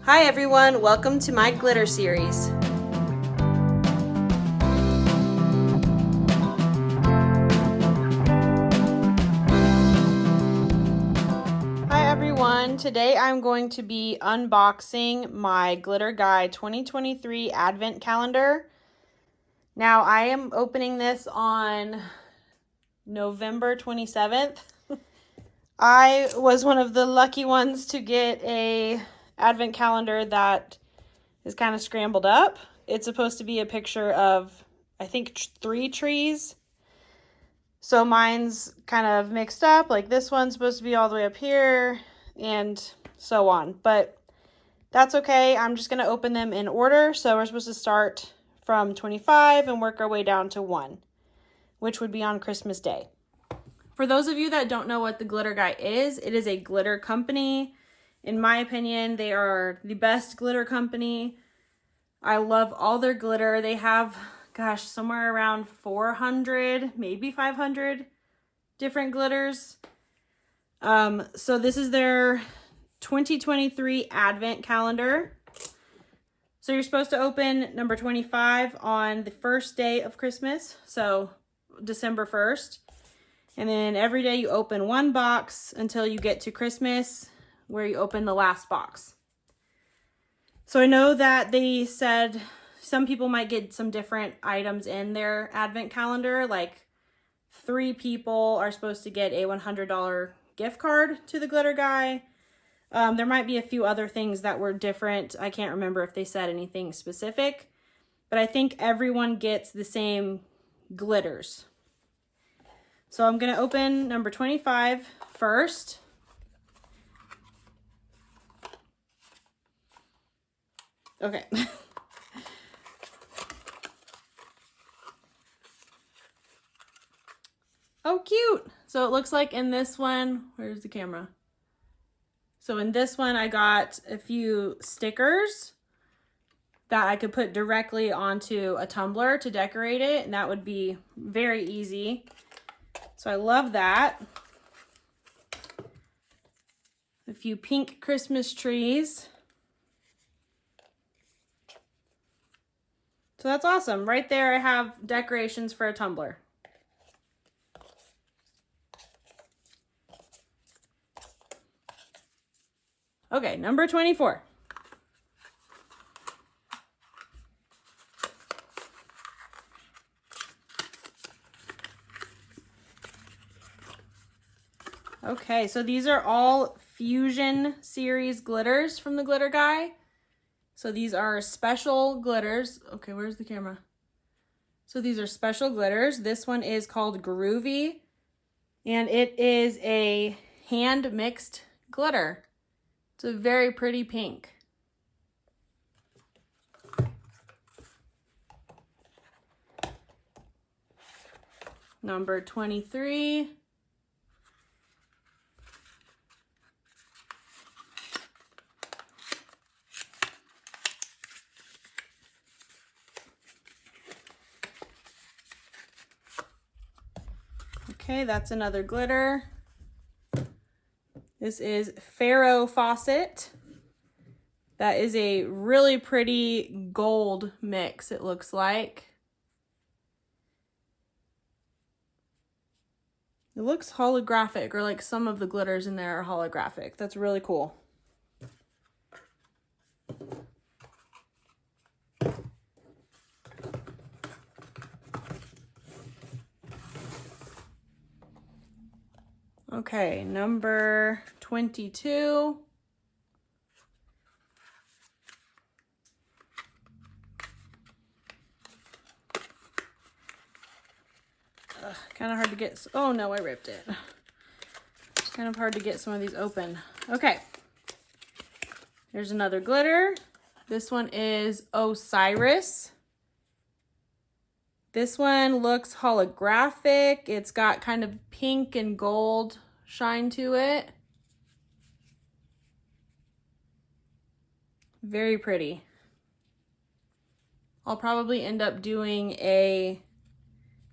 Hi everyone, welcome to my glitter series. Hi everyone, today I'm going to be unboxing my Glitter Guy 2023 Advent Calendar. Now I am opening this on November 27th. I was one of the lucky ones to get a Advent calendar that is kind of scrambled up. It's supposed to be a picture of, I think, 3 trees. So mine's kind of mixed up. Like this one's supposed to be all the way up here and so on. But that's okay. I'm just going to open them in order. So we're supposed to start from 25 and work our way down to 1, which would be on Christmas Day. For those of you that don't know what the Glitter Guy is, it is a glitter company. In my opinion, they are the best glitter company. I love all their glitter. They have, gosh, somewhere around 400, maybe 500 different glitters. So this is their 2023 Advent calendar. So you're supposed to open number 25 on the first day of Christmas, so December 1st. And then every day you open one box until you get to Christmas, where you open the last box. So I know that they said some people might get some different items in their Advent calendar, like 3 people are supposed to get a $100 gift card to the Glitter Guy. There might be a few other things that were different. I can't remember if they said anything specific, but I think everyone gets the same glitters. So I'm going to open number 25 first. Okay. Oh, cute. So it looks like in this one, where's the camera? So in this one, I got a few stickers that I could put directly onto a tumbler to decorate it, and that would be very easy. So I love that. A few pink Christmas trees. So that's awesome. Right there I have decorations for a tumbler. Okay, number 24. Okay, so these are all Fusion series glitters from the Glitter Guy. So these are special glitters. Okay, where's the camera? So these are special glitters. This one is called Groovy, and it is a hand mixed glitter. It's a very pretty pink. Number 23. Okay, that's another glitter. This is Pharaoh Fawcett. That is a really pretty gold mix, it looks like. It looks holographic, or like some of the glitters in there are holographic. That's really cool. Okay, number 22. Kind of hard to get. Oh no, I ripped it. It's kind of hard to get some of these open. Okay. Here's another glitter. This one is Osiris. This one looks holographic. It's got kind of pink and gold shine to it. Very pretty. I'll probably end up doing a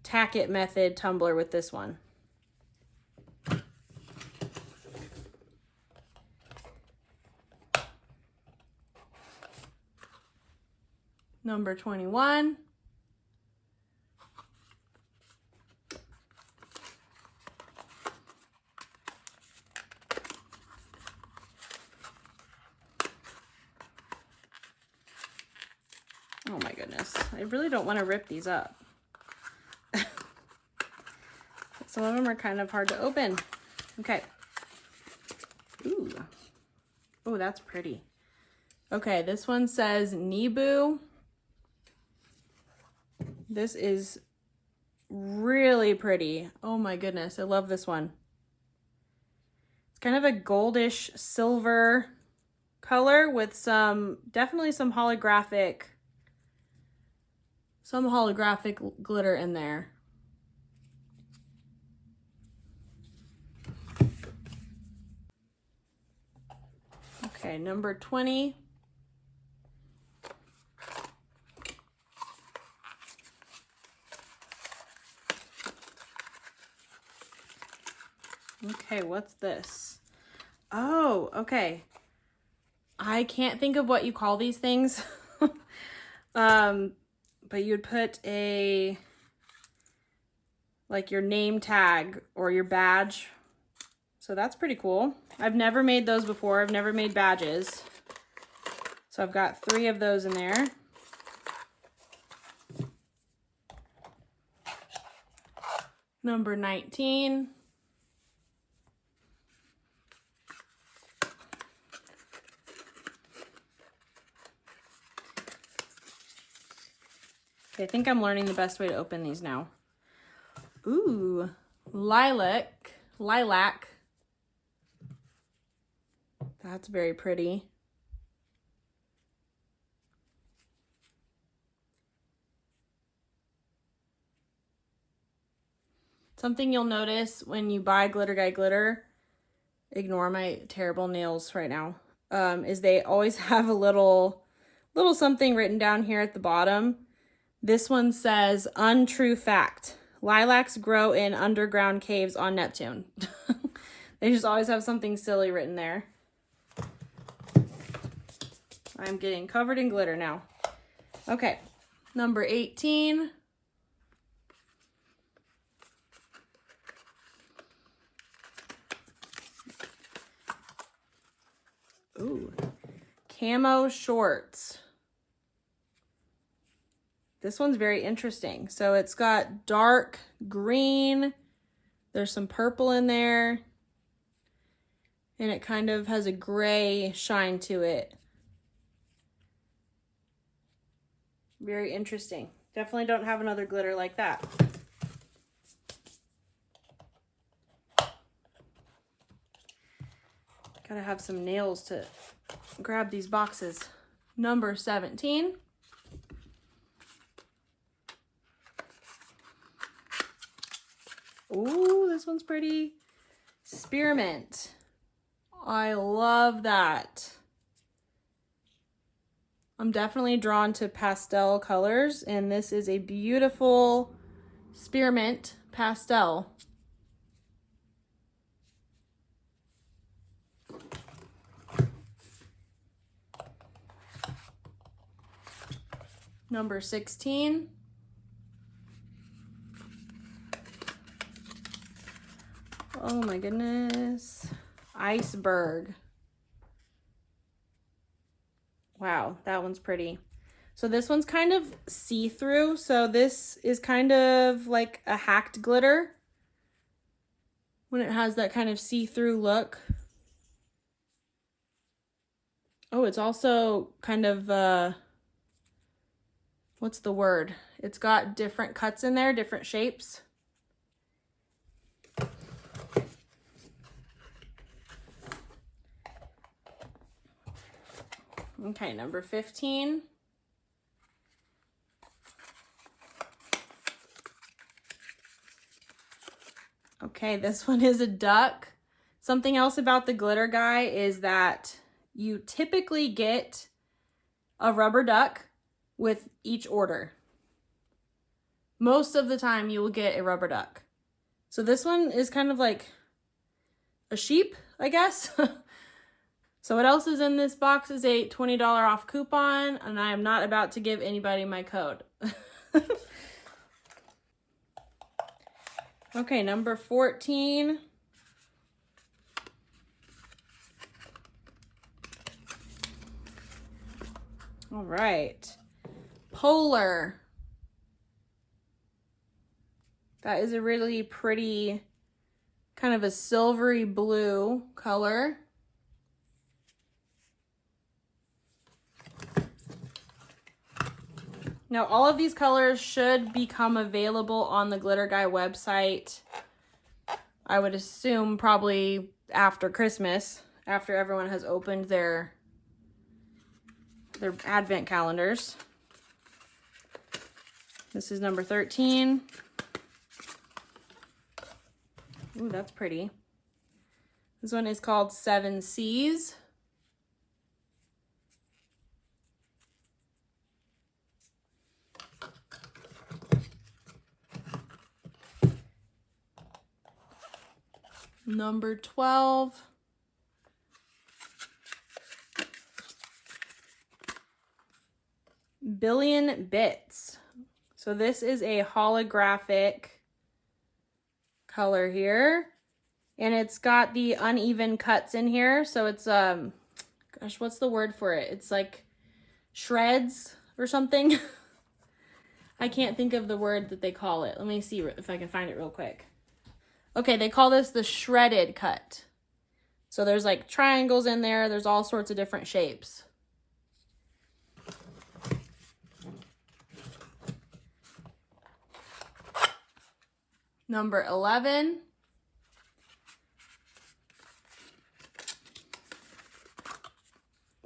tack it method tumbler with this one. Number 21. Oh my goodness, I really don't want to rip these up. Some of them are kind of hard to open. Okay. Ooh. Oh, that's pretty. Okay, this one says Nebu. This is really pretty. Oh my goodness, I love this one. It's kind of a goldish silver color with definitely some holographic glitter in there. Okay, number 20. Okay, what's this? Oh, okay. I can't think of what you call these things. But you would put like your name tag or your badge. So that's pretty cool. I've never made those before. I've never made badges. So I've got 3 of those in there. Number 19. Okay, I think I'm learning the best way to open these now. Ooh, lilac. That's very pretty. Something you'll notice when you buy Glitter Guy glitter, ignore my terrible nails right now, is they always have a little something written down here at the bottom. This one says, untrue fact. Lilacs grow in underground caves on Neptune. They just always have something silly written there. I'm getting covered in glitter now. Okay, number 18. Ooh, camo shorts. This one's very interesting. So it's got dark green. There's some purple in there. And it kind of has a gray shine to it. Very interesting. Definitely don't have another glitter like that. Gotta have some nails to grab these boxes. Number 17. Ooh, this one's pretty. Spearmint. I love that. I'm definitely drawn to pastel colors, and this is a beautiful spearmint pastel. Number 16. Oh my goodness. Iceberg. Wow, that one's pretty. So this one's kind of see-through. So this is kind of like a hacked glitter when it has that kind of see-through look. Oh, it's also kind of, what's the word? It's got different cuts in there, different shapes. Okay, number 15. Okay, this one is a duck. Something else about the glitter guy is that you typically get a rubber duck with each order. Most of the time you will get a rubber duck. So this one is kind of like a sheep, I guess. So what else is in this box is a $20 off coupon, and I am not about to give anybody my code. Okay, number 14. All right. Polar. That is a really pretty, kind of a silvery blue color. Now, all of these colors should become available on the Glitter Guy website. I would assume probably after Christmas, after everyone has opened their advent calendars. This is number 13. Ooh, that's pretty. This one is called Seven Seas. Number 12. Billion Bits. So this is a holographic color here, and it's got the uneven cuts in here, so it's gosh, what's the word for it? It's like shreds or something. I can't think of the word that they call it. Let me see if I can find it real quick. Okay, they call this the shredded cut. So there's like triangles in there, there's all sorts of different shapes. Number 11.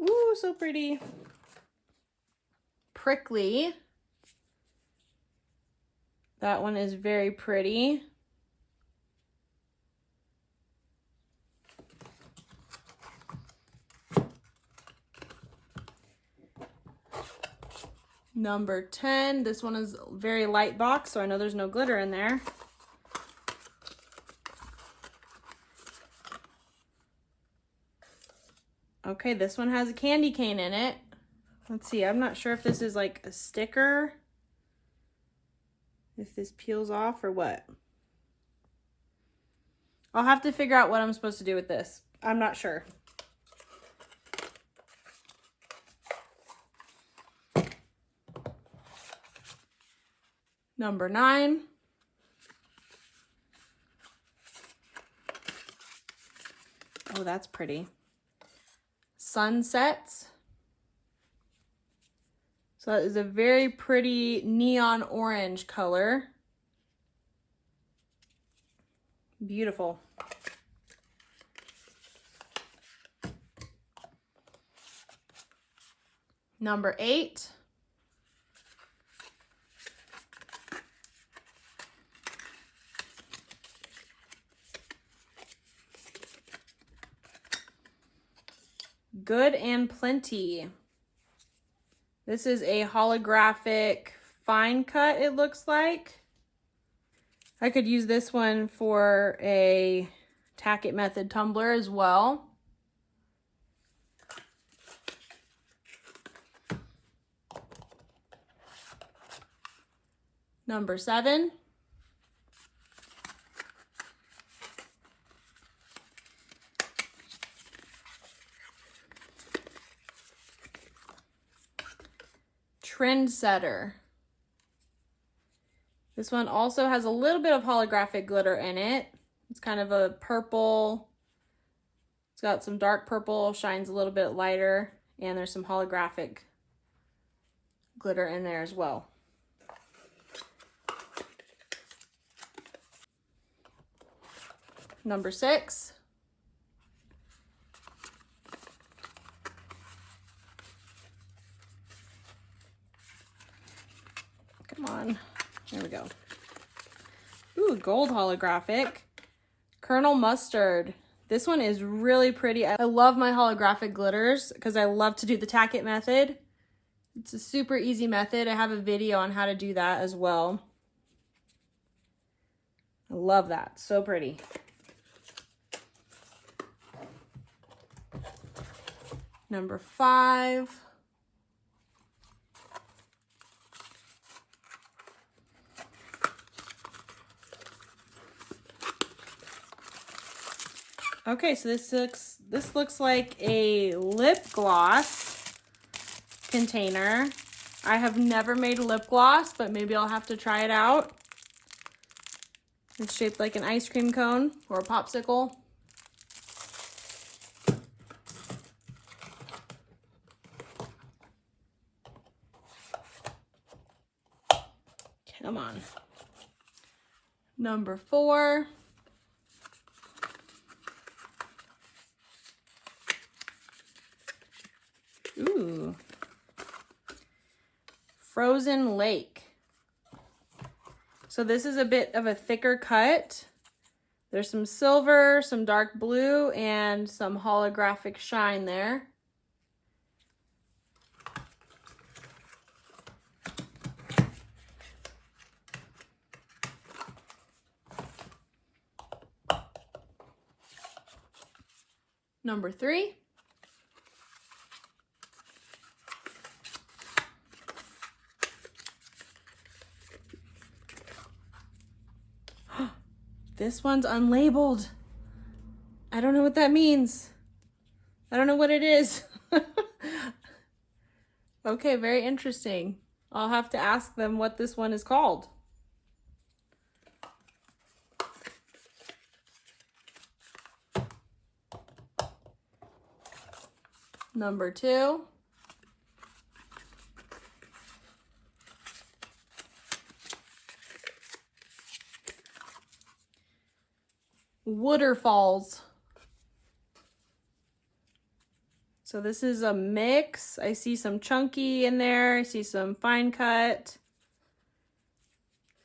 Ooh, so pretty. Prickly. That one is very pretty. Number 10. This one is very light box, so I know there's no glitter in there. Okay, this one has a candy cane in it. Let's see, I'm not sure if this is like a sticker, if this peels off or what. I'll have to figure out what I'm supposed to do with this. I'm not sure. Number 9. Oh, that's pretty. Sunsets. So that is a very pretty neon orange color. Beautiful. Number 8. Good and Plenty. This is a holographic fine cut, it looks like. I could use this one for a Tack It Method tumbler as well. Number 7. Trendsetter. This one also has a little bit of holographic glitter in it. It's kind of a purple. It's got some dark purple, shines a little bit lighter, and there's some holographic glitter in there as well. Number 6. Come on. There we go. Ooh, gold holographic. Colonel Mustard. This one is really pretty. I love my holographic glitters because I love to do the Tack It method. It's a super easy method. I have a video on how to do that as well. I love that. So pretty. Number 5. Okay, so this looks like a lip gloss container. I have never made a lip gloss, but maybe I'll have to try it out. It's shaped like an ice cream cone or a popsicle. Come on. Number 4. Ooh. Frozen Lake. So this is a bit of a thicker cut. There's some silver, some dark blue, and some holographic shine there. Number 3. This one's unlabeled. I don't know what that means. I don't know what it is. Okay, very interesting. I'll have to ask them what this one is called. Number 2. Waterfalls. So this is a mix. I see some chunky in there. I see some fine cut.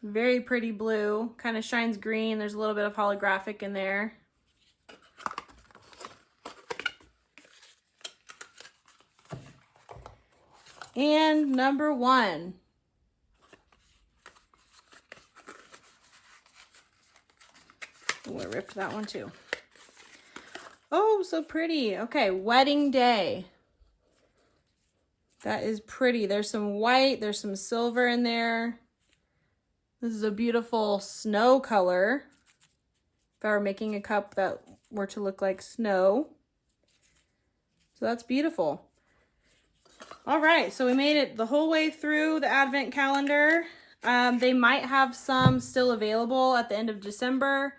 Very pretty blue. Kind of shines green. There's a little bit of holographic in there. And number 1. Oh, I ripped that one too. Oh, so pretty. Okay, Wedding Day. That is pretty. There's some white, there's some silver in there. This is a beautiful snow color. If I were making a cup that were to look like snow. So that's beautiful. All right, so we made it the whole way through the Advent calendar. They might have some still available at the end of December.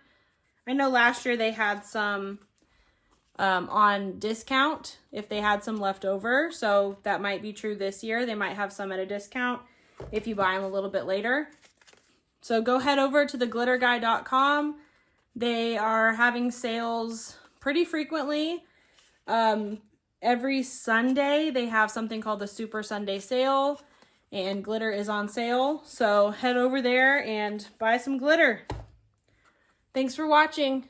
I know last year they had some on discount if they had some left over. So that might be true this year. They might have some at a discount if you buy them a little bit later. So go head over to theglitterguy.com. They are having sales pretty frequently. Every Sunday they have something called the Super Sunday Sale, and glitter is on sale. So head over there and buy some glitter. Thanks for watching.